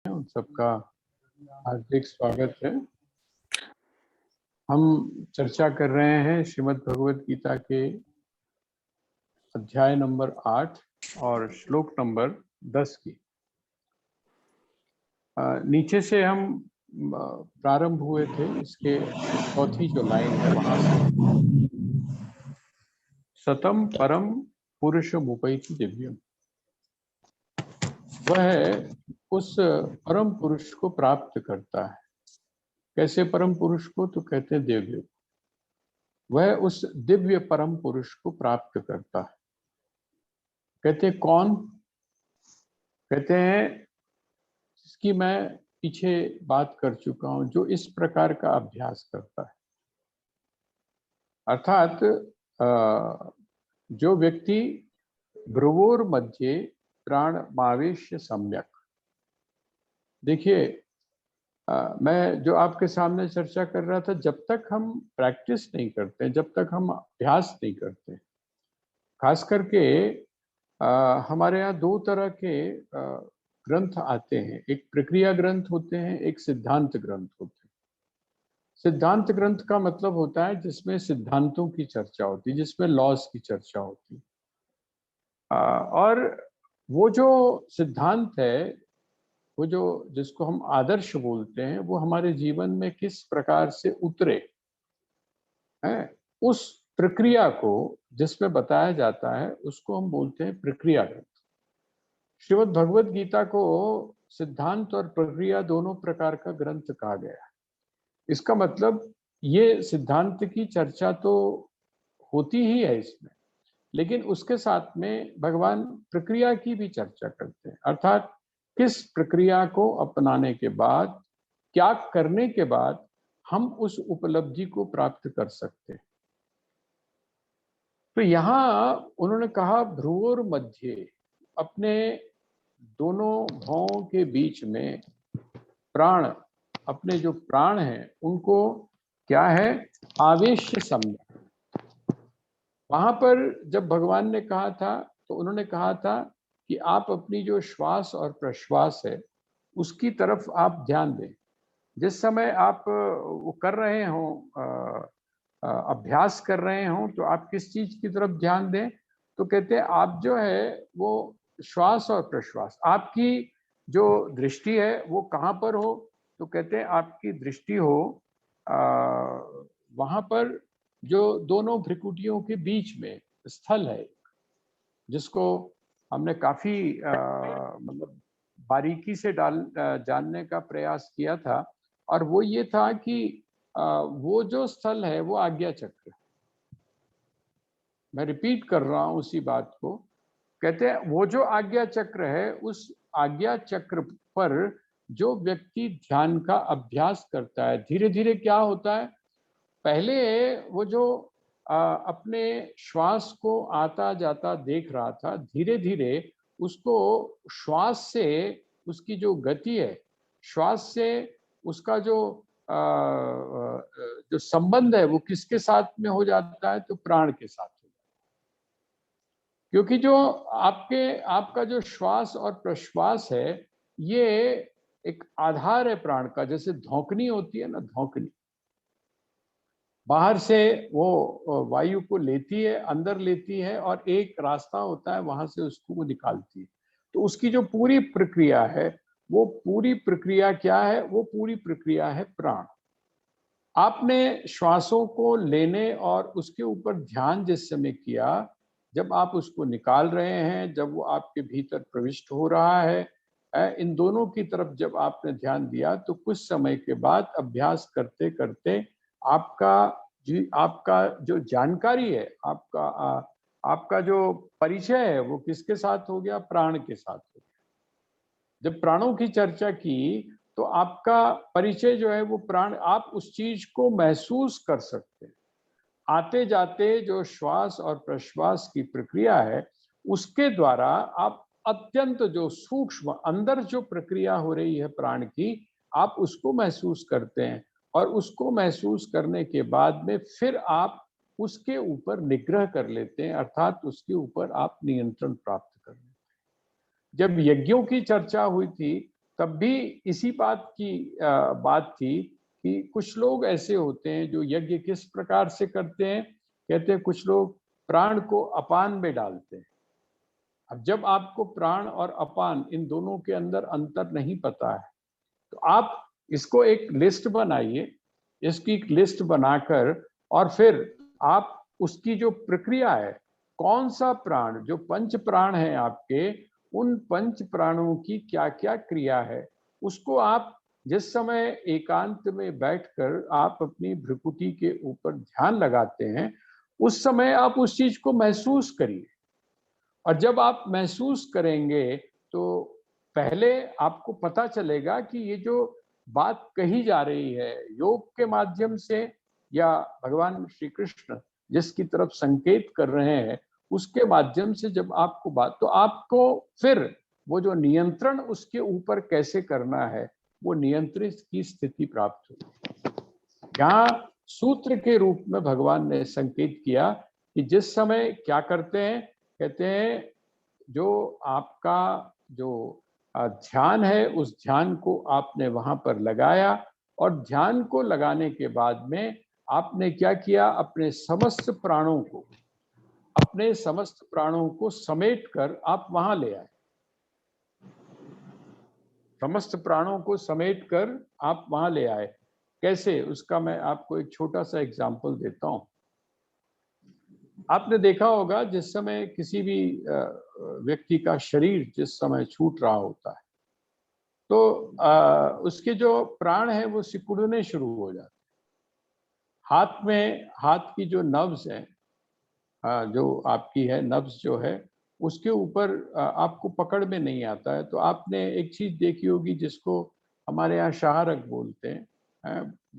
उन सबका हार्दिक स्वागत है। हम चर्चा कर रहे हैं श्रीमद् भगवद गीता के अध्याय नंबर 8 और श्लोक नंबर 10 की। नीचे से हम प्रारंभ हुए थे, इसके चौथी जो लाइन है वहां से, सतम परम पुरुष मुपैति दिव्यम, वह उस परम पुरुष को प्राप्त करता है। कैसे परम पुरुष को? तो कहते हैं दिव्य। वह उस दिव्य परम पुरुष को प्राप्त करता है। कहते हैं कौन? कहते हैं जिसकी मैं पीछे बात कर चुका हूं, जो इस प्रकार का अभ्यास करता है। अर्थात जो व्यक्ति भ्रुवोर मध्य प्राणमावेश्य सम्यक। देखिए, मैं जो आपके सामने चर्चा कर रहा था, जब तक हम प्रैक्टिस नहीं करते, जब तक हम अभ्यास नहीं करते, खास करके हमारे यहाँ दो तरह के ग्रंथ आते हैं। एक प्रक्रिया ग्रंथ होते हैं, एक सिद्धांत ग्रंथ होते हैं। सिद्धांत ग्रंथ का मतलब होता है जिसमें सिद्धांतों की चर्चा होती है, जिसमें लॉज की चर्चा होती है। और वो जो सिद्धांत है, वो जो जिसको हम आदर्श बोलते हैं, वो हमारे जीवन में किस प्रकार से उतरे हैं, उस प्रक्रिया को जिसमें बताया जाता है, उसको हम बोलते हैं प्रक्रिया ग्रंथ। श्रीमद् भगवद गीता को सिद्धांत और प्रक्रिया दोनों प्रकार का ग्रंथ कहा गया है। इसका मतलब ये सिद्धांत की चर्चा तो होती ही है इसमें, लेकिन उसके साथ में भगवान प्रक्रिया की भी चर्चा करते हैं। अर्थात किस प्रक्रिया को अपनाने के बाद, क्या करने के बाद हम उस उपलब्धि को प्राप्त कर सकते हैं। तो यहां उन्होंने कहा भ्रुवोर मध्य, अपने दोनों भौं के बीच में प्राण, अपने जो प्राण हैं उनको क्या है? आवेश सम्यक। वहां पर जब भगवान ने कहा था, तो उन्होंने कहा था कि आप अपनी जो श्वास और प्रश्वास है उसकी तरफ आप ध्यान दें। जिस समय आप वो कर रहे हो, अभ्यास कर रहे हो, तो आप किस चीज की तरफ ध्यान दें? तो कहते हैं आप जो है वो श्वास और प्रश्वास, आपकी जो दृष्टि है वो कहाँ पर हो? तो कहते हैं आपकी दृष्टि हो वहां पर जो दोनों भ्रिकुटियों के बीच में स्थल है, जिसको हमने काफी मतलब बारीकी से जानने का प्रयास किया था। और वो ये था कि वो जो स्थल है वो आज्ञा चक्र। मैं रिपीट कर रहा हूं उसी बात को। कहते हैं वो जो आज्ञा चक्र है, उस आज्ञा चक्र पर जो व्यक्ति ध्यान का अभ्यास करता है, धीरे धीरे क्या होता है? पहले वो जो अपने श्वास को आता जाता देख रहा था, धीरे धीरे उसको श्वास से, उसकी जो गति है, श्वास से उसका जो संबंध है वो किसके साथ में हो जाता है? तो प्राण के साथ हो जाता है। क्योंकि जो आपका जो श्वास और प्रश्वास है, ये एक आधार है प्राण का। जैसे धौंकनी होती है ना, धौंकनी बाहर से वो वायु को लेती है, अंदर लेती है, और एक रास्ता होता है, वहां से उसको वो निकालती है। तो उसकी जो पूरी प्रक्रिया है, वो पूरी प्रक्रिया क्या है? वो पूरी प्रक्रिया है प्राण। आपने श्वासों को लेने और उसके ऊपर ध्यान जिस समय किया, जब आप उसको निकाल रहे हैं, जब वो आपके भीतर प्रविष्ट हो रहा है, इन दोनों की तरफ जब आपने ध्यान दिया, तो कुछ समय के बाद अभ्यास करते करते आपका जो जानकारी है, आपका जो परिचय है, वो किसके साथ हो गया? प्राण के साथ हो गया। जब प्राणों की चर्चा की, तो आपका परिचय जो है वो प्राण, आप उस चीज को महसूस कर सकते हैं। आते जाते जो श्वास और प्रश्वास की प्रक्रिया है, उसके द्वारा आप अत्यंत जो सूक्ष्म अंदर जो प्रक्रिया हो रही है प्राण की, आप उसको महसूस करते हैं। और उसको महसूस करने के बाद में फिर आप उसके ऊपर निग्रह कर लेते हैं, अर्थात उसके ऊपर आप नियंत्रण प्राप्त कर लेते हैं। जब यज्ञों की चर्चा हुई थी, तब भी इसी बात की बात थी कि कुछ लोग ऐसे होते हैं जो यज्ञ किस प्रकार से करते हैं, कहते हैं कुछ लोग प्राण को अपान में डालते हैं। अब जब आपको प्राण और अपान इन दोनों के अंदर अंतर नहीं पता है, तो आप इसको एक लिस्ट बनाइए, इसकी एक लिस्ट बनाकर और फिर आप उसकी जो प्रक्रिया है, कौन सा प्राण, जो पंच प्राण है आपके, उन पंच प्राणों की क्या क्या क्रिया है, उसको आप जिस समय एकांत में बैठकर आप अपनी भ्रुकुटी के ऊपर ध्यान लगाते हैं, उस समय आप उस चीज को महसूस करिए। और जब आप महसूस करेंगे तो पहले आपको पता चलेगा कि ये जो बात कही जा रही है योग के माध्यम से, या भगवान श्री कृष्ण जिसकी तरफ संकेत कर रहे हैं उसके माध्यम से, जब आपको बात, तो आपको फिर वो जो नियंत्रण उसके ऊपर कैसे करना है, वो नियंत्रित की स्थिति प्राप्त हुई। यहाँ सूत्र के रूप में भगवान ने संकेत किया कि जिस समय क्या करते हैं, कहते हैं जो आपका जो ध्यान है, उस ध्यान को आपने वहां पर लगाया, और ध्यान को लगाने के बाद में आपने क्या किया, अपने समस्त प्राणों को समेट कर आप वहां ले आए। समस्त प्राणों को समेट कर आप वहां ले आए। कैसे, उसका मैं आपको एक छोटा सा एग्जाम्पल देता हूं। आपने देखा होगा जिस समय किसी भी व्यक्ति का शरीर जिस समय छूट रहा होता है, तो उसके जो प्राण है वो सिकुड़ने शुरू हो जाते हैं। हाथ की जो नब्ज है, जो आपकी है नब्ज जो है, उसके ऊपर आपको पकड़ में नहीं आता है। तो आपने एक चीज देखी होगी जिसको हमारे यहाँ शाहरग बोलते हैं।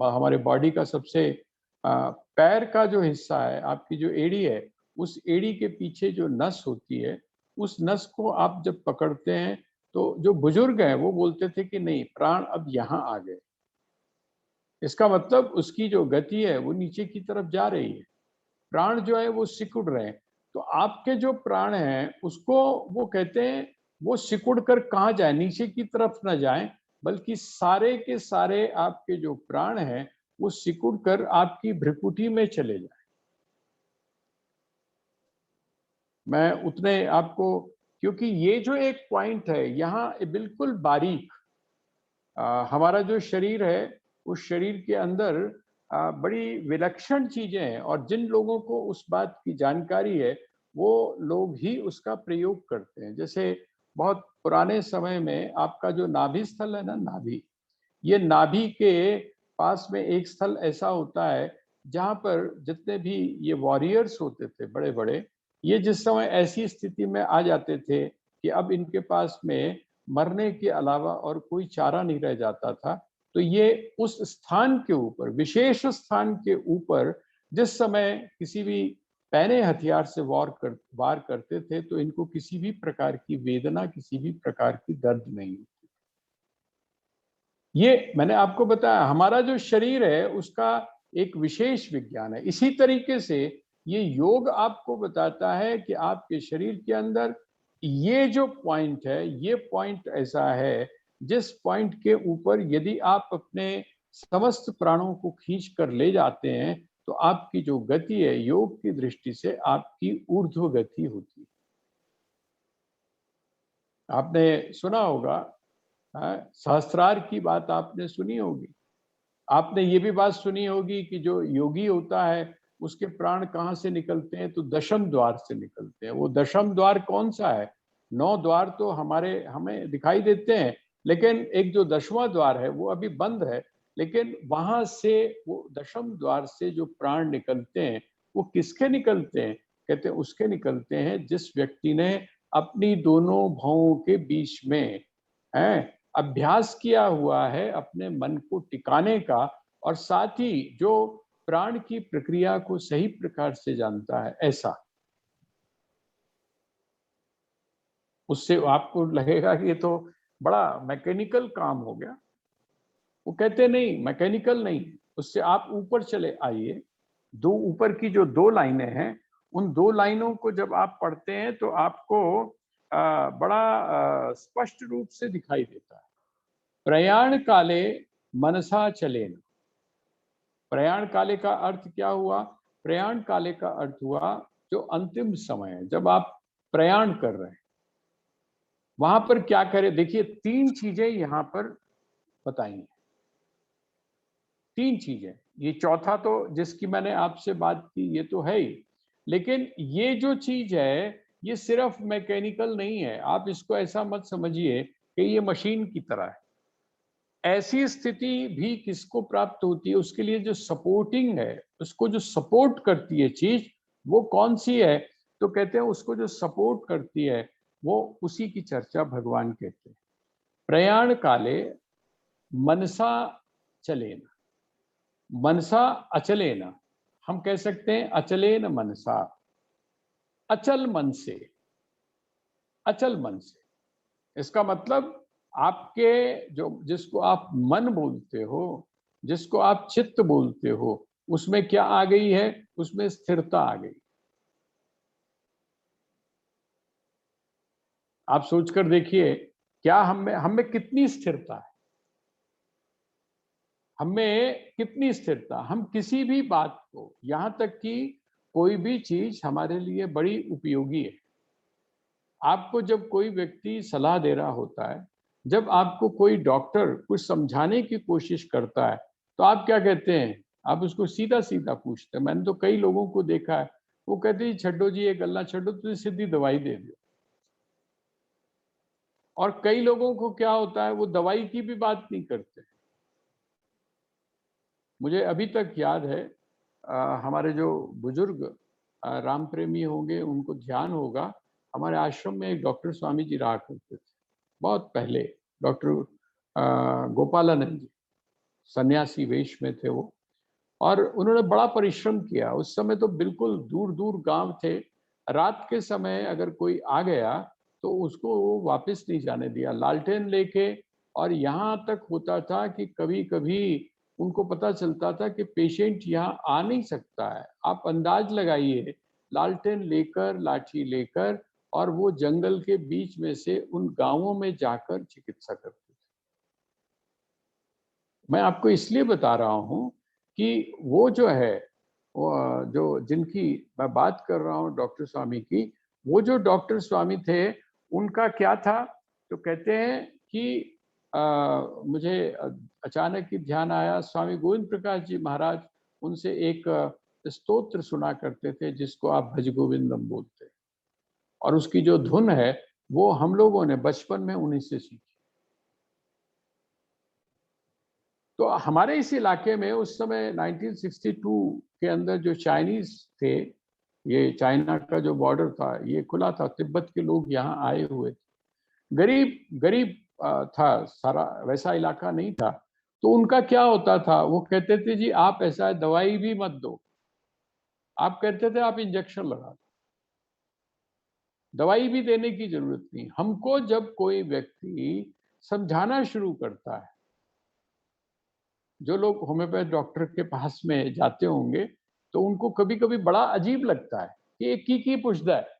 हमारे बॉडी का सबसे पैर का जो हिस्सा है, आपकी जो एड़ी है, उस एड़ी के पीछे जो नस होती है, उस नस को आप जब पकड़ते हैं तो जो बुजुर्ग हैं वो बोलते थे कि नहीं, प्राण अब यहाँ आ गए। इसका मतलब उसकी जो गति है वो नीचे की तरफ जा रही है, प्राण जो है वो सिकुड़ रहे हैं। तो आपके जो प्राण हैं उसको वो कहते हैं वो सिकुड़ कर कहाँ जाए, नीचे की तरफ ना जाए, बल्कि सारे के सारे आपके जो प्राण हैं वो सिकुड़ कर आपकी भ्रुकुटी में चले जाए। मैं उतने आपको, क्योंकि ये जो एक पॉइंट है यहाँ बिल्कुल बारीक, हमारा जो शरीर है उस शरीर के अंदर बड़ी विलक्षण चीजें हैं, और जिन लोगों को उस बात की जानकारी है वो लोग ही उसका प्रयोग करते हैं। जैसे बहुत पुराने समय में आपका जो नाभि स्थल है ना, नाभि, ये नाभि के पास में एक स्थल ऐसा होता है जहां पर जितने भी ये वॉरियर्स होते थे बड़े बड़े, ये जिस समय ऐसी स्थिति में आ जाते थे कि अब इनके पास में मरने के अलावा और कोई चारा नहीं रह जाता था, तो ये उस स्थान के ऊपर, विशेष स्थान के ऊपर, जिस समय किसी भी पैने हथियार से वार करते थे तो इनको किसी भी प्रकार की वेदना, किसी भी प्रकार की दर्द नहीं। ये मैंने आपको बताया, हमारा जो शरीर है उसका एक विशेष विज्ञान है। इसी तरीके से ये योग आपको बताता है कि आपके शरीर के अंदर ये जो पॉइंट है, ये पॉइंट ऐसा है जिस पॉइंट के ऊपर यदि आप अपने समस्त प्राणों को खींच कर ले जाते हैं तो आपकी जो गति है योग की दृष्टि से आपकी ऊर्ध्व गति होती है। आपने सुना होगा, सहस्त्रार की बात आपने सुनी होगी। आपने ये भी बात सुनी होगी कि जो योगी होता है उसके प्राण कहाँ से निकलते हैं, तो दशम द्वार से निकलते हैं। वो दशम द्वार कौन सा है, 9 द्वार तो हमें दिखाई देते हैं, लेकिन एक जो 10वां द्वार है वो अभी बंद है। लेकिन वहां से वो दशम द्वार से जो प्राण निकलते हैं वो किसके निकलते हैं, कहते हैं उसके निकलते हैं जिस व्यक्ति ने अपनी दोनों भौं के बीच में है अभ्यास किया हुआ है अपने मन को टिकाने का, और साथ ही जो प्राण की प्रक्रिया को सही प्रकार से जानता है। ऐसा उससे आपको लगेगा कि ये तो बड़ा मैकेनिकल काम हो गया। वो कहते नहीं, मैकेनिकल नहीं, उससे आप ऊपर चले आइए। दो ऊपर की जो 2 लाइनें हैं, उन 2 लाइनों को जब आप पढ़ते हैं तो आपको बड़ा स्पष्ट रूप से दिखाई देता है। प्रयाण काले मनसा चलेन। प्रयाण काले का अर्थ क्या हुआ? प्रयाण काले का अर्थ हुआ जो अंतिम समय है, जब आप प्रयाण कर रहे हैं, वहां पर क्या करें? देखिए, तीन चीजें यहां पर बताई हैं, तीन चीजें। ये चौथा तो जिसकी मैंने आपसे बात की ये तो है ही, लेकिन ये जो चीज है ये सिर्फ मैकेनिकल नहीं है। आप इसको ऐसा मत समझिए कि ये मशीन की तरह है। ऐसी स्थिति भी किसको प्राप्त होती है? उसके लिए जो सपोर्टिंग है, उसको जो सपोर्ट करती है चीज, वो कौन सी है? तो कहते हैं उसको जो सपोर्ट करती है वो, उसी की चर्चा भगवान कहते हैं। प्रयाण काले मनसा चलेना, मनसा अचलेना। हम कह सकते हैं अचलेन मनसा, अचल मन से, अचल मन से। इसका मतलब आपके जो, जिसको आप मन बोलते हो, जिसको आप चित्त बोलते हो, उसमें क्या आ गई है? उसमें स्थिरता आ गई। आप सोचकर देखिए, क्या हम में कितनी स्थिरता है? हमें कितनी स्थिरता, हम किसी भी बात को, यहां तक कि कोई भी चीज हमारे लिए बड़ी उपयोगी है। आपको जब कोई व्यक्ति सलाह दे रहा होता है, जब आपको कोई डॉक्टर कुछ समझाने की कोशिश करता है, तो आप क्या कहते हैं? आप उसको सीधा सीधा पूछते हैं। मैंने तो कई लोगों को देखा है, वो कहते हैं छड्डो जी, ये गल्ला छड्डो, तुझे सीधी दवाई दे दो। और कई लोगों को क्या होता है, वो दवाई की भी बात नहीं करते। मुझे अभी तक याद है, हमारे जो बुजुर्ग राम प्रेमी होंगे, उनको ध्यान होगा, हमारे आश्रम में एक डॉक्टर स्वामी जी रहा करते थे, बहुत पहले। डॉक्टर गोपालानंद जी, सन्यासी वेश में थे वो। और उन्होंने बड़ा परिश्रम किया। उस समय तो बिल्कुल दूर दूर गांव थे। रात के समय अगर कोई आ गया तो उसको वो वापस नहीं जाने दिया, लालटेन लेके। और यहाँ तक होता था कि कभी कभी उनको पता चलता था कि पेशेंट यहाँ आ नहीं सकता है, आप अंदाज लगाइए, लालटेन लेकर, लाठी लेकर, और वो जंगल के बीच में से उन गांवों में जाकर चिकित्सा करते थे। मैं आपको इसलिए बता रहा हूँ कि वो जो है, वो जो जिनकी मैं बात कर रहा हूँ डॉक्टर स्वामी की, वो जो डॉक्टर स्वामी थे, उनका क्या था? तो कहते हैं कि मुझे अचानक ही ध्यान आया, स्वामी गोविंद प्रकाश जी महाराज उनसे एक स्तोत्र सुना करते थे, जिसको आप भज गोविंदम बोलते हैं। और उसकी जो धुन है वो हम लोगों ने बचपन में उन्हीं से सीखी। तो हमारे इस इलाके में उस समय 1962 के अंदर जो चाइनीज थे, ये चाइना का जो बॉर्डर था ये खुला था, तिब्बत के लोग यहाँ आए हुए थे। गरीब गरीब था सारा, वैसा इलाका नहीं था। तो उनका क्या होता था, वो कहते थे जी आप ऐसा है, दवाई भी मत दो। आप कहते थे आप इंजेक्शन लगा दो, दवाई भी देने की जरूरत नहीं। हमको जब कोई व्यक्ति समझाना शुरू करता है, जो लोग होम्योपैथ डॉक्टर के पास में जाते होंगे, तो उनको कभी कभी बड़ा अजीब लगता है कि ये की पूछता है।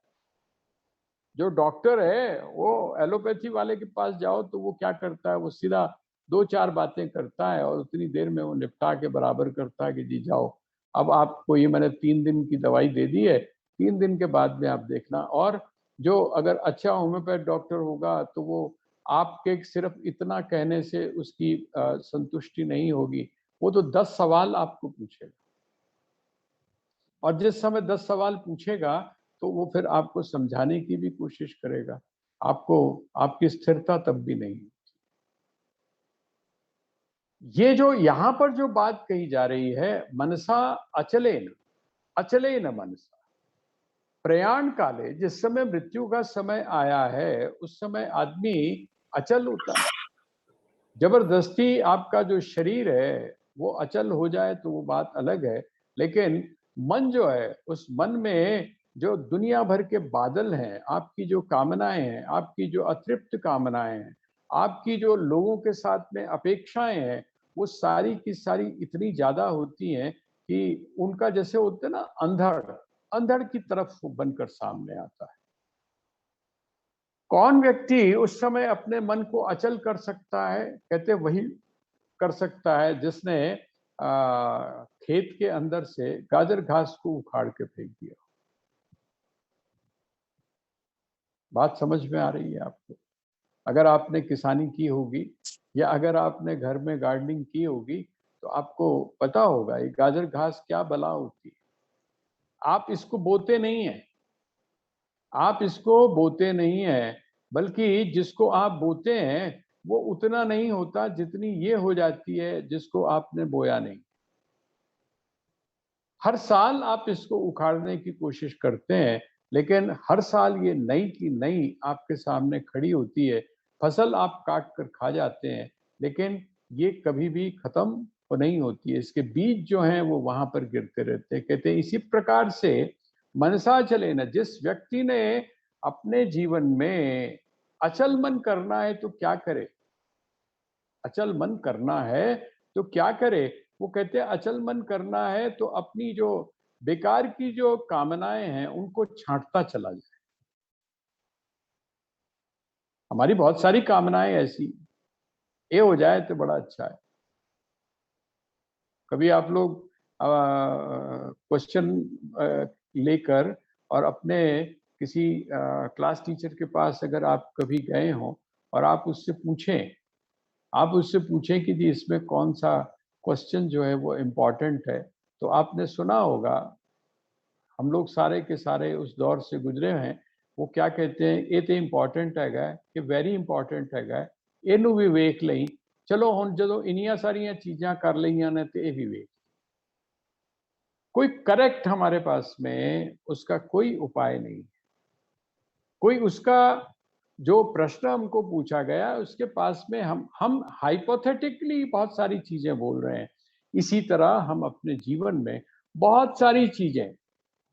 जो डॉक्टर है वो एलोपैथी वाले के पास जाओ तो वो क्या करता है, वो सीधा दो चार बातें करता है और उतनी देर में वो निपटा के बराबर करता है कि जी जाओ, अब आपको ये मैंने 3 दिन की दवाई दे दी है, 3 दिन के बाद में आप देखना। और जो अगर अच्छा होम्योपैथ डॉक्टर होगा तो वो आपके सिर्फ इतना कहने से उसकी संतुष्टि नहीं होगी, वो तो 10 सवाल आपको पूछेगा। और जिस समय 10 सवाल पूछेगा तो वो फिर आपको समझाने की भी कोशिश करेगा। आपको, आपकी स्थिरता तब भी नहीं। ये जो यहाँ पर जो बात कही जा रही है, मनसा अचलेन, अचलेन मनसा, प्रयाण काले, जिस समय मृत्यु का समय आया है उस समय आदमी अचल होता है। जबरदस्ती आपका जो शरीर है वो अचल हो जाए तो वो बात अलग है, लेकिन मन जो है, उस मन में जो दुनिया भर के बादल हैं, आपकी जो कामनाएं हैं, आपकी जो अतृप्त कामनाएं हैं, आपकी जो लोगों के साथ में अपेक्षाएं हैं, वो सारी की सारी इतनी ज्यादा होती हैं कि उनका जैसे होते हैं ना, अंधड़, अंधड़ की तरफ वो बनकर सामने आता है। कौन व्यक्ति उस समय अपने मन को अचल कर सकता है? कहते वही कर सकता है जिसने खेत के अंदर से गाजर घास को उखाड़ के फेंक दिया। बात समझ में आ रही है आपको? अगर आपने किसानी की होगी या अगर आपने घर में गार्डनिंग की होगी तो आपको पता होगा ये गाजर घास क्या बला होती है। आप इसको बोते नहीं हैं, आप इसको बोते नहीं हैं, बल्कि जिसको आप बोते हैं वो उतना नहीं होता जितनी ये हो जाती है जिसको आपने बोया नहीं। हर साल आप इसको उखाड़ने की कोशिश करते हैं, लेकिन हर साल ये नई की नई आपके सामने खड़ी होती है। फसल आप काट कर खा जाते हैं, लेकिन ये कभी भी खत्म तो नहीं होती है। इसके बीज जो हैं वो वहां पर गिरते रहते हैं। कहते हैं इसी प्रकार से मनसा चले न, जिस व्यक्ति ने अपने जीवन में अचल मन करना है तो क्या करे? अचल मन करना है तो क्या करे? वो कहते हैं अचल मन करना है तो अपनी जो बेकार की जो कामनाएं हैं उनको छांटता चला जाए। हमारी बहुत सारी कामनाएं ऐसी, ये हो जाए तो बड़ा अच्छा है। कभी आप लोग क्वेश्चन लेकर और अपने किसी क्लास टीचर के पास अगर आप कभी गए हो और आप उससे पूछें कि जी इसमें कौन सा क्वेश्चन जो है वो इम्पोर्टेंट है, तो आपने सुना होगा, हम लोग सारे के सारे उस दौर से गुजरे हैं। वो क्या कहते हैं, ये तो इंपॉर्टेंट हैगा, ये वेरी इंपॉर्टेंट हैगा, ਇਹਨੂੰ भी वेख ਲਈ। चलो ਹੁਣ ਜਦੋਂ ਇੰਨੀਆਂ ਸਾਰੀਆਂ ਚੀਜ਼ਾਂ ਕਰ ਲਈਆਂ ਨੇ ਤੇ ਇਹ ਵੀ ਵੇਖ। कोई करेक्ट हमारे पास में उसका कोई उपाय नहीं, कोई उसका जो प्रश्न हमको पूछा गया उसके पास में हम हाइपोथेटिकली बहुत सारी चीजें बोल रहे हैं। इसी तरह हम अपने जीवन में बहुत सारी चीजें,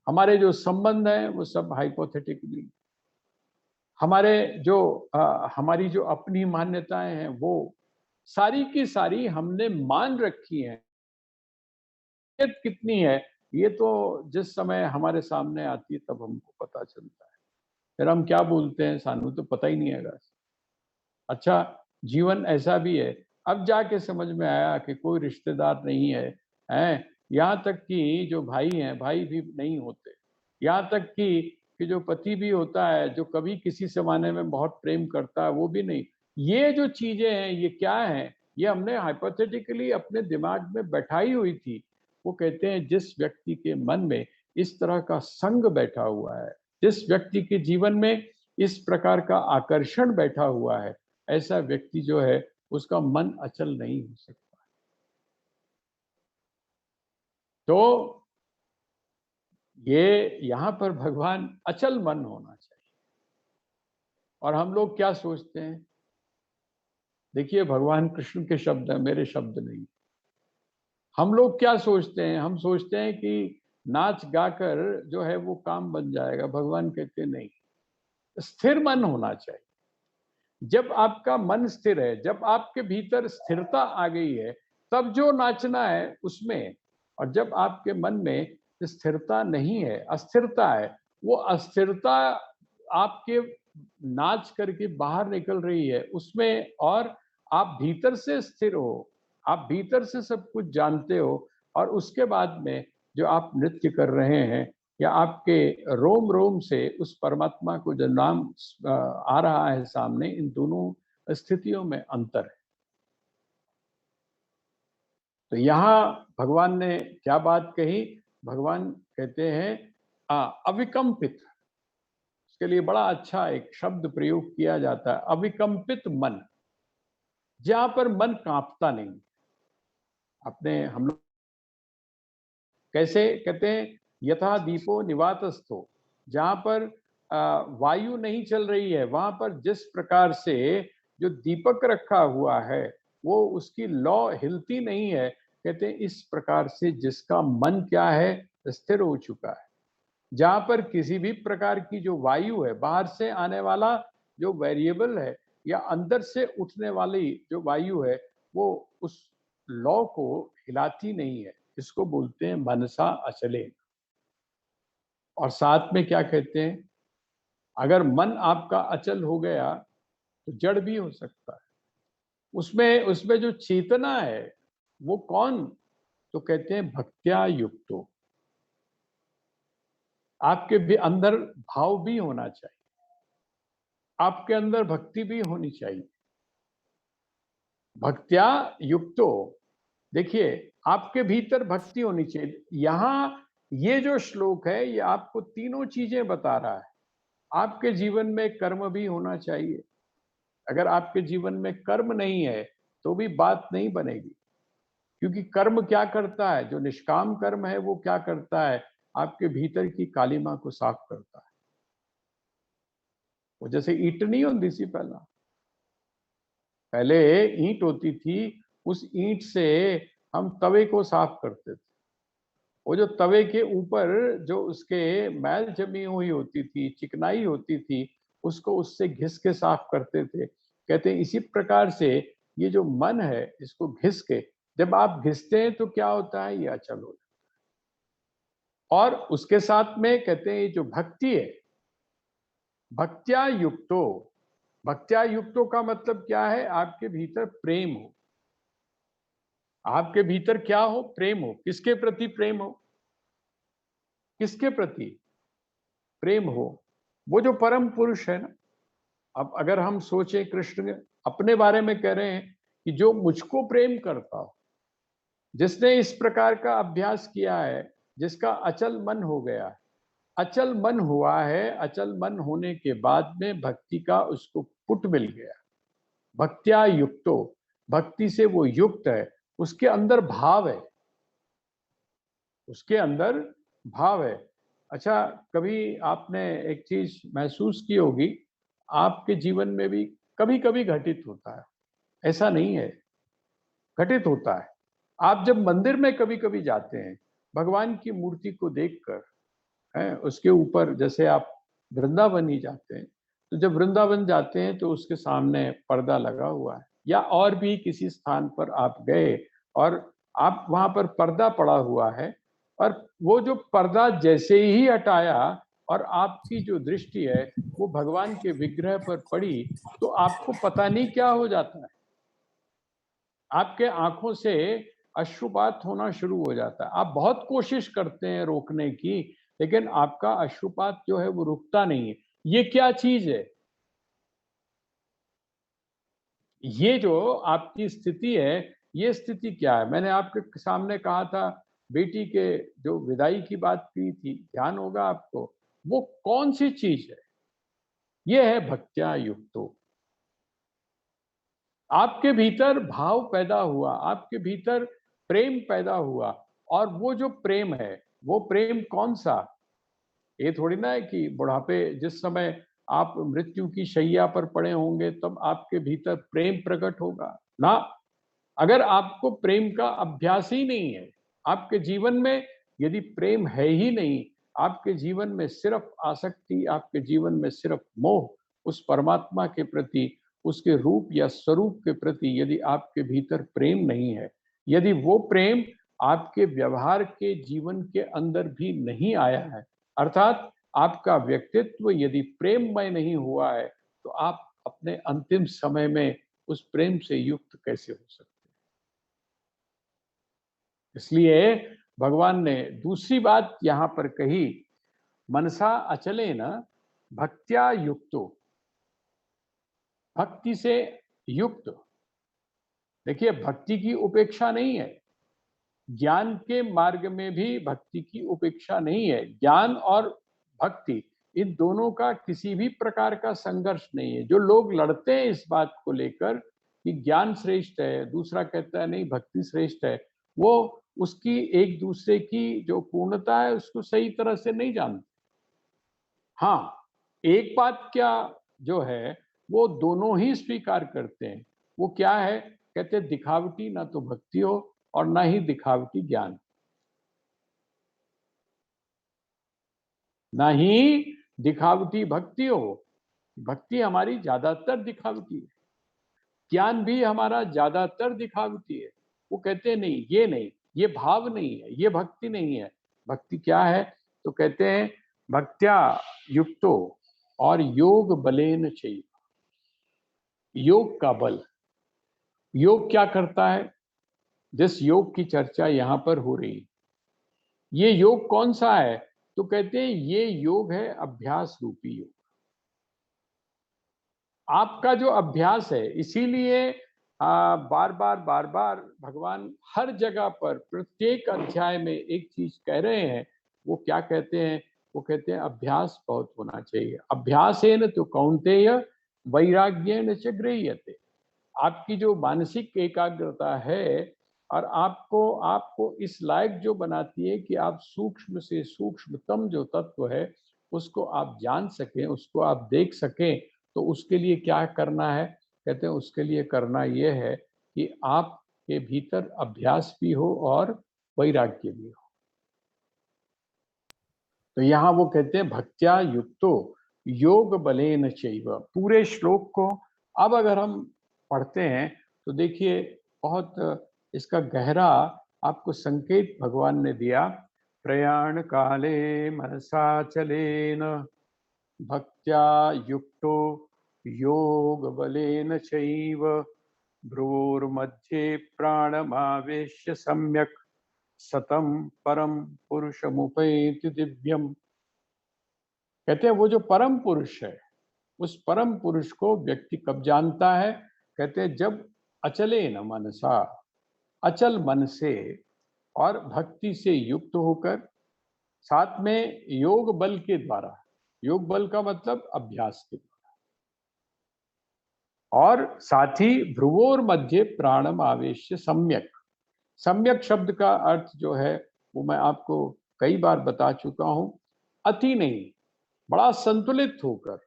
हमारे जो संबंध हैं वो सब हाइपोथेटिकली, हमारे जो हमारी जो अपनी मान्यताएं हैं वो सारी की सारी हमने मान रखी हैं। कितनी है ये तो जिस समय हमारे सामने आती है तब हमको पता चलता है। फिर हम क्या बोलते हैं, सानू तो पता ही नहीं है। अच्छा, जीवन ऐसा भी है। अब जाके समझ में आया कि कोई रिश्तेदार नहीं है, हैं? यहाँ तक कि जो भाई हैं, भाई भी नहीं होते। यहाँ तक कि जो पति भी होता है, जो कभी किसी ज़माने में बहुत प्रेम करता है, वो भी नहीं। ये जो चीज़ें हैं, ये क्या हैं? ये हमने हाइपोथेटिकली अपने दिमाग में बैठाई हुई थी। वो कहते हैं जिस व्यक्ति के मन में इस तरह का संग बैठा हुआ है, जिस व्यक्ति के जीवन में इस प्रकार का आकर्षण बैठा हुआ है, ऐसा व्यक्ति जो है उसका मन अचल नहीं हो सकता। तो ये यहाँ पर भगवान अचल मन होना चाहिए। और हम लोग क्या सोचते हैं? देखिए भगवान कृष्ण के शब्द हैं, मेरे शब्द नहीं। हम लोग क्या सोचते हैं? हम सोचते हैं कि नाच गाकर जो है वो काम बन जाएगा। भगवान कहते नहीं, स्थिर मन होना चाहिए। जब आपका मन स्थिर है, जब आपके भीतर स्थिरता आ गई है, तब जो नाचना है उसमें। और जब आपके मन में स्थिरता नहीं है, अस्थिरता है, वो अस्थिरता आपके नाच करके बाहर निकल रही है उसमें। और आप भीतर से स्थिर हो, आप भीतर से सब कुछ जानते हो, और उसके बाद में जो आप नृत्य कर रहे हैं या आपके रोम रोम से उस परमात्मा को जो नाम आ रहा है सामने, इन दोनों स्थितियों में अंतर है। तो यहाँ भगवान ने क्या बात कही? भगवान कहते हैं अविकम्पित। उसके लिए बड़ा अच्छा एक शब्द प्रयोग किया जाता है, अविकम्पित मन। जहाँ पर मन कांपता नहीं। अपने हम लोग कैसे कहते हैं, यथा दीपो निवातस्थो, जहाँ पर वायु नहीं चल रही है, वहां पर जिस प्रकार से जो दीपक रखा हुआ है वो उसकी लौ हिलती नहीं है, कहते हैं इस प्रकार से जिसका मन क्या है, स्थिर हो चुका है। जहाँ पर किसी भी प्रकार की जो वायु है, बाहर से आने वाला जो वेरिएबल है या अंदर से उठने वाली जो वायु है, वो उस लौ को हिलाती नहीं है। इसको बोलते हैं मनसा अचले। और साथ में क्या कहते हैं, अगर मन आपका अचल हो गया तो जड़ भी हो सकता है। उसमें उसमें जो चेतना है वो कौन? तो कहते हैं भक्त्या युक्तो। आपके भी अंदर भाव भी होना चाहिए, आपके अंदर भक्ति भी होनी चाहिए। भक्त्या युक्तो, देखिए आपके भीतर भक्ति होनी चाहिए। यहां ये जो श्लोक है ये आपको तीनों चीजें बता रहा है। आपके जीवन में कर्म भी होना चाहिए। अगर आपके जीवन में कर्म नहीं है तो भी बात नहीं बनेगी, क्योंकि कर्म क्या करता है? जो निष्काम कर्म है वो क्या करता है? आपके भीतर की कालिमा को साफ करता है। वो जैसे ईंट नहीं होती सी पहला, पहले ईंट होती थी, उस ईंट से हम तवे को साफ करते थे। वो जो तवे के ऊपर जो उसके मैल जमी हुई होती थी, चिकनाई होती थी, उसको उससे घिस के साफ करते थे। कहते हैं इसी प्रकार से ये जो मन है इसको घिस के, जब आप घिसते हैं तो क्या होता है? ये अचल हो जाता है। और उसके साथ में कहते हैं ये जो भक्ति है, भक्त्या युक्तो, भक्त्या युक्तो का मतलब क्या है? आपके भीतर प्रेम हो। आपके भीतर क्या हो? प्रेम हो। किसके प्रति प्रेम हो? किसके प्रति प्रेम हो? वो जो परम पुरुष है ना। अब अगर हम सोचें, कृष्ण अपने बारे में कह रहे हैं कि जो मुझको प्रेम करता हो, जिसने इस प्रकार का अभ्यास किया है, जिसका अचल मन हो गया है, अचल मन हुआ है, अचल मन होने के बाद में भक्ति का उसको पुट मिल गया। भक्त्या युक्तो, भक्ति से वो युक्त है, उसके अंदर भाव है, उसके अंदर भाव है। अच्छा, कभी आपने एक चीज महसूस की होगी, आपके जीवन में भी कभी कभी घटित होता है, ऐसा नहीं है, घटित होता है। आप जब मंदिर में कभी कभी जाते हैं, भगवान की मूर्ति को देखकर, है उसके ऊपर, जैसे आप वृंदावन ही जाते हैं, तो जब वृंदावन जाते हैं तो उसके सामने पर्दा लगा हुआ है, या और भी किसी स्थान पर आप गए और आप वहां पर पर्दा पड़ा हुआ है, और वो जो पर्दा जैसे ही हटाया और आपकी जो दृष्टि है वो भगवान के विग्रह पर पड़ी, तो आपको पता नहीं क्या हो जाता है, आपके आंखों से अश्रुपात होना शुरू हो जाता है। आप बहुत कोशिश करते हैं रोकने की, लेकिन आपका अश्रुपात जो है वो रुकता नहीं है। ये क्या चीज है? ये जो आपकी स्थिति है, ये स्थिति क्या है? मैंने आपके सामने कहा था, बेटी के जो विदाई की बात की थी, ध्यान होगा आपको। वो कौन सी चीज है? ये है भक्त्या युक्तो। आपके भीतर भाव पैदा हुआ, आपके भीतर प्रेम पैदा हुआ, और वो जो प्रेम है, वो प्रेम कौन सा? ये थोड़ी ना है कि बुढ़ापे जिस समय आप मृत्यु की शैया पर पड़े होंगे तब आपके भीतर प्रेम प्रकट होगा ना। अगर आपको प्रेम का अभ्यास ही नहीं है, आपके जीवन में यदि प्रेम है ही नहीं, आपके जीवन में सिर्फ आसक्ति, आपके जीवन में सिर्फ मोह उस परमात्मा के प्रति, उसके रूप या स्वरूप के प्रति, यदि आपके भीतर प्रेम नहीं है, यदि वो प्रेम आपके व्यवहार के जीवन के अंदर भी नहीं आया है, अर्थात आपका व्यक्तित्व यदि प्रेममय नहीं हुआ है, तो आप अपने अंतिम समय में उस प्रेम से युक्त कैसे हो सकते? इसलिए भगवान ने दूसरी बात यहां पर कही, मनसा अचले न भक्त्या युक्तो, भक्ति से युक्त। देखिए, भक्ति की उपेक्षा नहीं है, ज्ञान के मार्ग में भी भक्ति की उपेक्षा नहीं है। ज्ञान और भक्ति, इन दोनों का किसी भी प्रकार का संघर्ष नहीं है। जो लोग लड़ते हैं इस बात को लेकर कि ज्ञान श्रेष्ठ है, दूसरा कहता है नहीं भक्ति श्रेष्ठ है, वो उसकी एक दूसरे की जो पूर्णता है उसको सही तरह से नहीं जानते। हाँ, एक बात क्या जो है, वो दोनों ही स्वीकार करते हैं। वो क्या है? कहते हैं दिखावटी ना तो भक्ति हो और ना ही दिखावटी ज्ञान, ना ही दिखावटी भक्ति हो। भक्ति हमारी ज्यादातर दिखावटी है, ज्ञान भी हमारा ज्यादातर दिखावटी है। वो कहते हैं नहीं, ये भाव नहीं है, ये भक्ति नहीं है। भक्ति क्या है? तो कहते हैं भक्त्या युक्तो, और योग बलेन चैव, योग का बल। योग क्या करता है, जिस योग की चर्चा यहां पर हो रही, ये योग कौन सा है? तो कहते हैं ये योग है अभ्यास रूपी योग। आपका जो अभ्यास है, इसीलिए बार बार भगवान हर जगह पर प्रत्येक अध्याय में एक चीज कह रहे हैं। वो क्या कहते हैं? वो कहते हैं अभ्यास बहुत होना चाहिए। अभ्यासेन तो कौन्तेय वैराग्येन च गृह्यते। आपकी जो मानसिक एकाग्रता है और आपको आपको इस लायक जो बनाती है कि आप सूक्ष्म से सूक्ष्मतम जो तत्व है उसको आप जान सकें, उसको आप देख सकें, तो उसके लिए क्या करना है? कहते हैं उसके लिए करना यह है कि आपके भीतर अभ्यास भी हो और वैराग्य भी हो। तो यहाँ वो कहते हैं भक्त्या युक्तो योग बलेन चैव। पूरे श्लोक को अब अगर हम पढ़ते हैं तो देखिए बहुत इसका गहरा आपको संकेत भगवान ने दिया। प्रयाण काले मनसा चलेन भक्त्या युक्तो योग बलेन चैव भ्रुवोर्मध्ये प्राणमावेश्य सम्यक सतम परम पुरुषमुपैति दिव्यम। कहते हैं वो जो परम पुरुष है, उस परम पुरुष को व्यक्ति कब जानता है? कहते हैं जब अचले न मनसा, अचल मन से और भक्ति से युक्त होकर, साथ में योग बल के द्वारा, योग बल का मतलब अभ्यास के द्वारा, और साथ ही भ्रुवोर मध्य प्राणम आवेश्य सम्यक। सम्यक शब्द का अर्थ जो है वो मैं आपको कई बार बता चुका हूं। अति नहीं, बड़ा संतुलित होकर,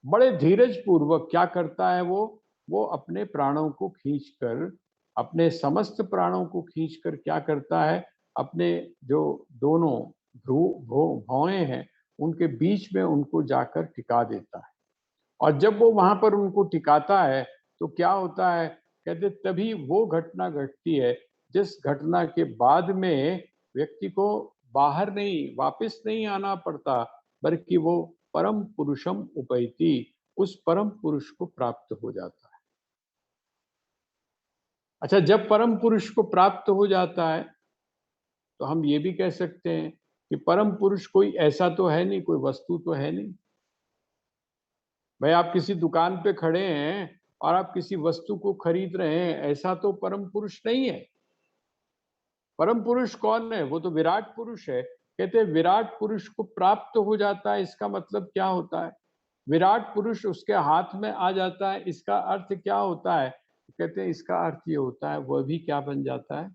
बड़े धीरज पूर्वक क्या करता है वो अपने प्राणों को खींचकर, अपने समस्त प्राणों को खींचकर क्या करता है, अपने जो दोनों भौएं हैं उनके बीच में उनको जाकर टिका देता है। और जब वो वहां पर उनको टिकाता है तो क्या होता है? कहते तभी वो घटना घटती है जिस घटना के बाद में व्यक्ति को बाहर नहीं, वापस नहीं आना पड़ता, बल्कि वो परम पुरुषम उपैति, उस परम पुरुष को प्राप्त हो जाता है। अच्छा, जब परम पुरुष को प्राप्त हो जाता है तो हम ये भी कह सकते हैं कि परम पुरुष कोई ऐसा तो है नहीं, कोई वस्तु तो है नहीं। भाई आप किसी दुकान पे खड़े हैं और आप किसी वस्तु को खरीद रहे हैं, ऐसा तो परम पुरुष नहीं है। परम पुरुष कौन है? वो तो विराट पुरुष है। कहते हैं विराट पुरुष को प्राप्त हो जाता है, इसका मतलब क्या होता है? विराट पुरुष उसके हाथ में आ जाता है, इसका अर्थ क्या होता है? कहते हैं इसका अर्थ ये होता है वह भी क्या बन जाता है?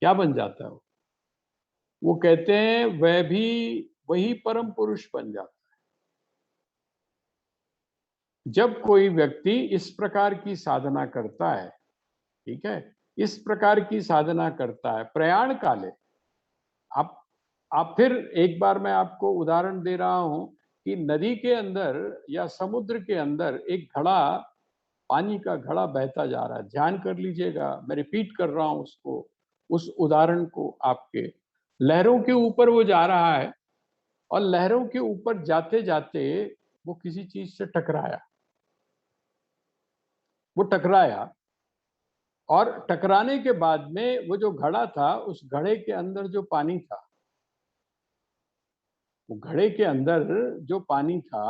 क्या बन जाता है वो कहते हैं वह भी वही परम पुरुष बन जाता है। जब कोई व्यक्ति इस प्रकार की साधना करता है, ठीक है, इस प्रकार की साधना करता है प्रयाण काले। आप आप फिर एक बार मैं आपको उदाहरण दे रहा हूं कि नदी के अंदर या समुद्र के अंदर एक घड़ा, पानी का घड़ा बहता जा रहा है। ध्यान कर लीजिएगा, मैं रिपीट कर रहा हूं उसको, उस उदाहरण को आपके। लहरों के ऊपर वो जा रहा है और लहरों के ऊपर जाते जाते वो किसी चीज से टकराया। वो टकराया और टकराने के बाद में वो जो घड़ा था, उस घड़े के अंदर जो पानी था, वो घड़े के अंदर जो पानी था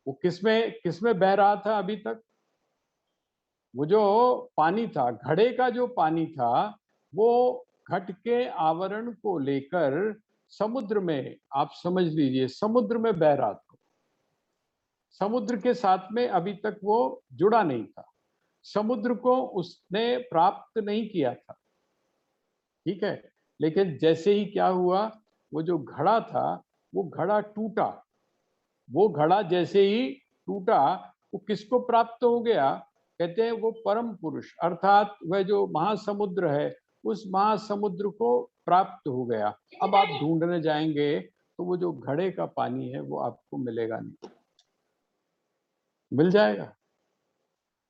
वो किसमें किसमें बह रहा था अभी तक? वो जो पानी था, घड़े का जो पानी था, वो घट के आवरण को लेकर समुद्र में, आप समझ लीजिए समुद्र में बह रहा था। समुद्र के साथ में अभी तक वो जुड़ा नहीं था, समुद्र को उसने प्राप्त नहीं किया था, ठीक है। लेकिन जैसे ही क्या हुआ, वो जो घड़ा था वो घड़ा टूटा। वो घड़ा जैसे ही टूटा, वो किसको प्राप्त हो गया? कहते हैं वो परम पुरुष अर्थात वह जो महासमुद्र है, उस महासमुद्र को प्राप्त हो गया। अब आप ढूंढने जाएंगे तो वो जो घड़े का पानी है वो आपको मिलेगा नहीं। मिल जाएगा?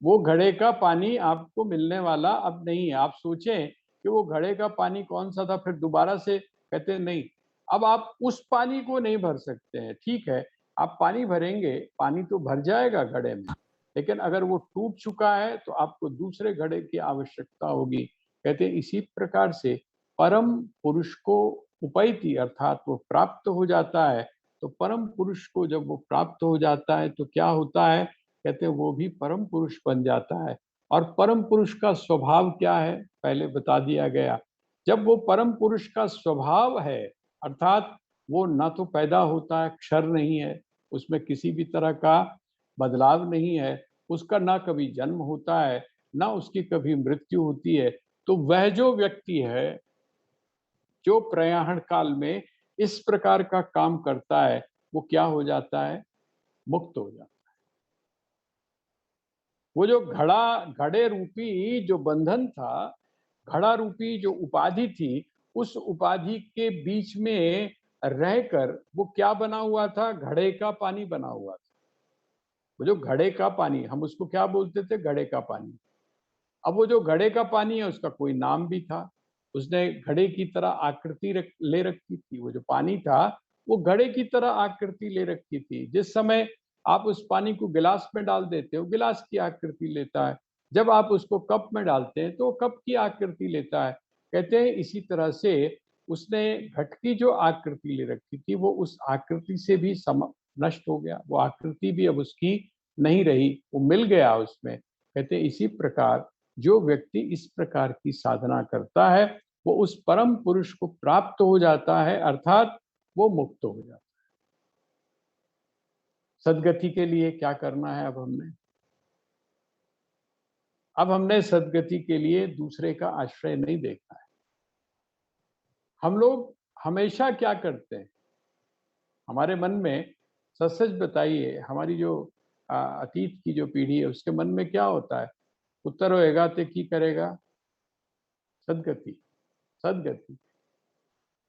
वो घड़े का पानी आपको मिलने वाला अब नहीं है। आप सोचें कि वो घड़े का पानी कौन सा था, फिर दोबारा से कहते हैं नहीं, अब आप उस पानी को नहीं भर सकते हैं, ठीक है, आप पानी भरेंगे, पानी तो भर जाएगा घड़े में, लेकिन अगर वो टूट चुका है तो आपको दूसरे घड़े की आवश्यकता होगी। कहते हैं इसी प्रकार से परम पुरुष को उपैति अर्थात वो प्राप्त हो जाता है, तो परम पुरुष को जब वो प्राप्त हो जाता है तो क्या होता है? कहते हैं वो भी परम पुरुष बन जाता है। और परम पुरुष का स्वभाव क्या है? पहले बता दिया गया। जब वो परम पुरुष का स्वभाव है, अर्थात वो ना तो पैदा होता है, क्षर नहीं है, उसमें किसी भी तरह का बदलाव नहीं है, उसका ना कभी जन्म होता है, ना उसकी कभी मृत्यु होती है, तो वह जो व्यक्ति है, जो प्रयाण काल में इस प्रकार का काम करता है, वो क्या हो जाता है? मुक्त हो जाता है। वो जो घड़े रूपी जो बंधन था, घड़ा रूपी जो उपाधि थी, उस उपाधि के बीच में रहकर वो क्या बना हुआ था? घड़े का पानी बना हुआ था। वो जो घड़े का पानी, हम उसको क्या बोलते थे? घड़े का पानी। अब वो जो घड़े का पानी है उसका कोई नाम भी था। उसने घड़े की तरह आकृति ले रखी थी। वो जो पानी था वो घड़े की तरह आकृति ले रखी थी। जिस समय आप उस पानी को गिलास में डाल देते हो, गिलास की आकृति लेता है। जब आप उसको कप में डालते हैं तो कप की आकृति लेता है। कहते हैं इसी तरह से उसने घट की जो आकृति ले रखी थी वो उस आकृति से भी नष्ट हो गया। वो आकृति भी अब उसकी नहीं रही, वो मिल गया उसमें। कहते हैं इसी प्रकार जो व्यक्ति इस प्रकार की साधना करता है वो उस परम पुरुष को प्राप्त हो जाता है, अर्थात वो मुक्त हो जाता है। सदगति के लिए क्या करना है? अब हमने सदगति के लिए दूसरे का आश्रय नहीं देखना है। हम लोग हमेशा क्या करते हैं? हमारे मन में, सच सच बताइए, हमारी जो अतीत की जो पीढ़ी है उसके मन में क्या होता है? उत्तर होएगा तो की करेगा? सदगति, सदगति।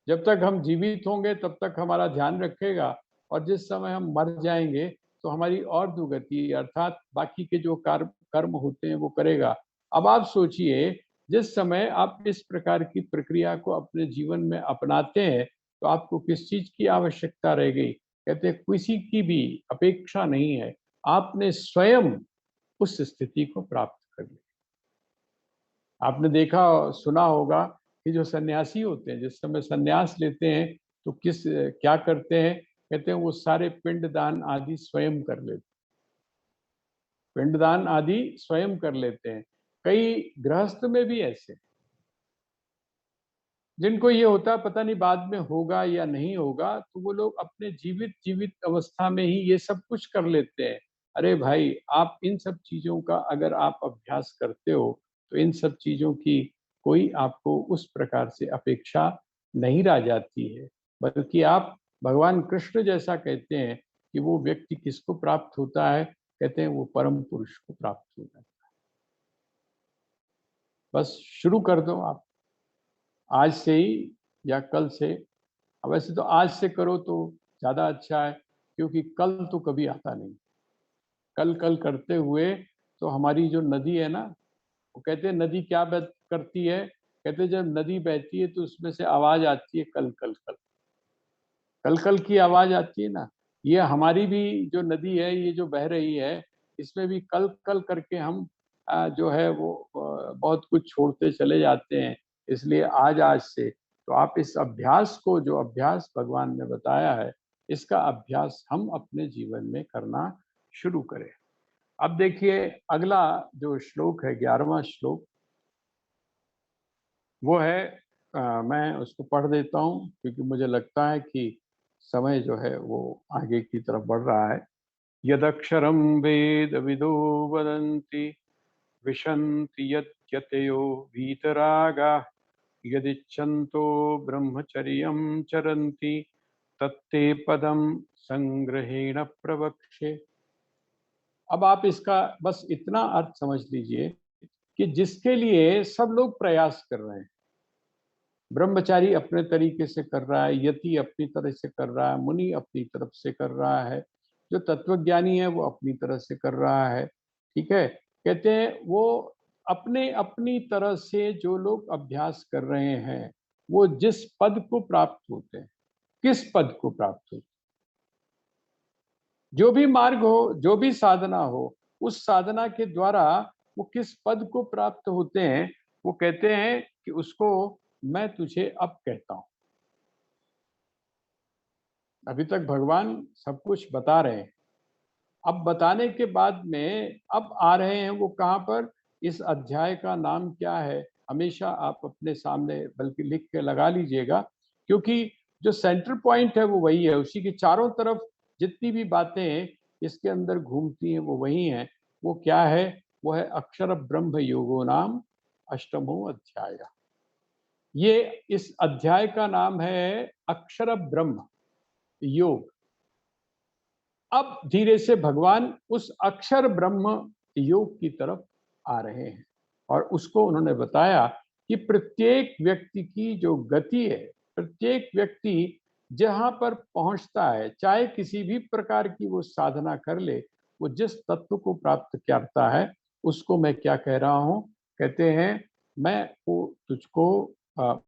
जब तक हम जीवित होंगे तब तक हमारा ध्यान रखेगा, और जिस समय हम मर जाएंगे तो हमारी और दुर्गति अर्थात बाकी के जो कर्म होते हैं वो करेगा। अब आप सोचिए, जिस समय आप इस प्रकार की प्रक्रिया को अपने जीवन में अपनाते हैं तो आपको किस चीज की आवश्यकता रह गई? कहते हैं किसी की भी अपेक्षा नहीं है, आपने स्वयं उस स्थिति को प्राप्त कर लिया। आपने देखा सुना होगा कि जो सन्यासी होते हैं, जिस समय सन्यास लेते हैं तो क्या करते हैं? कहते हैं वो सारे पिंडदान आदि स्वयं कर लेते हैं। पिंडदान आदि स्वयं कर लेते हैं। कई गृहस्थ में भी ऐसे, जिनको ये होता है पता नहीं बाद में होगा या नहीं होगा, तो वो लोग अपने जीवित जीवित अवस्था में ही ये सब कुछ कर लेते हैं। अरे भाई, आप इन सब चीजों का अगर आप अभ्यास करते हो तो इन सब चीजों की कोई आपको उस प्रकार से अपेक्षा नहीं रह जाती है, बल्कि आप भगवान कृष्ण जैसा कहते हैं कि वो व्यक्ति किसको प्राप्त होता है? कहते हैं वो परम पुरुष को प्राप्त होता है। बस शुरू कर दो आप, आज से ही या कल से। वैसे तो आज से करो तो ज़्यादा अच्छा है, क्योंकि कल तो कभी आता नहीं। कल कल करते हुए तो हमारी जो नदी है ना, वो कहते हैं नदी क्या करती है? कहते हैं जब नदी बहती है तो उसमें से आवाज आती है कल कल कल, कल कल की आवाज आती है ना। ये हमारी भी जो नदी है, ये जो बह रही है, इसमें भी कल कल करके हम जो है वो बहुत कुछ छोड़ते चले जाते हैं। इसलिए आज से तो आप इस अभ्यास को, जो अभ्यास भगवान ने बताया है, इसका अभ्यास हम अपने जीवन में करना शुरू करें। अब देखिए, अगला जो श्लोक है, 11वां श्लोक, वो है मैं उसको पढ़ देता हूँ क्योंकि मुझे लगता है कि समय जो है वो आगे की तरफ बढ़ रहा है। यदक्षरं वेद विदो वदन्ति विशन्ति यत्यतयो वीतरागाः यदिच्छन्तो ब्रह्मचर्यं चरन्ति तत्ते पदं संग्रहेण प्रवक्ष्ये। अब आप इसका बस इतना अर्थ समझ लीजिए कि जिसके लिए सब लोग प्रयास कर रहे हैं, ब्रह्मचारी अपने तरीके से कर रहा है, यति अपनी तरह से कर रहा है, मुनि अपनी तरफ से कर रहा है, जो तत्वज्ञानी है वो अपनी तरह से कर रहा है, ठीक है। कहते हैं वो अपने अपनी तरह से जो लोग अभ्यास कर रहे हैं वो जिस पद को प्राप्त होते हैं, किस पद को प्राप्त हो। जो भी मार्ग हो, जो भी साधना हो, उस साधना के द्वारा वो किस पद को प्राप्त होते हैं, वो कहते हैं कि उसको मैं तुझे अब कहता हूं। अभी तक भगवान सब कुछ बता रहे हैं, अब बताने के बाद में अब आ रहे हैं वो कहाँ पर, इस अध्याय का नाम क्या है, हमेशा आप अपने सामने बल्कि लिख के लगा लीजिएगा, क्योंकि जो सेंटर पॉइंट है वो वही है, उसी के चारों तरफ जितनी भी बातें इसके अंदर घूमती हैं वो वही हैं। वो क्या है, वो है अक्षर ब्रह्म योगो नाम अष्टमो अध्याय। ये इस अध्याय का नाम है अक्षर ब्रह्म योग। अब धीरे से भगवान उस अक्षर ब्रह्म योग की तरफ आ रहे हैं और उसको उन्होंने बताया कि प्रत्येक व्यक्ति की जो गति है, प्रत्येक व्यक्ति जहां पर पहुंचता है, चाहे किसी भी प्रकार की वो साधना कर ले, वो जिस तत्व को प्राप्त करता है उसको मैं क्या कह रहा हूं, कहते हैं मैं वो तुझको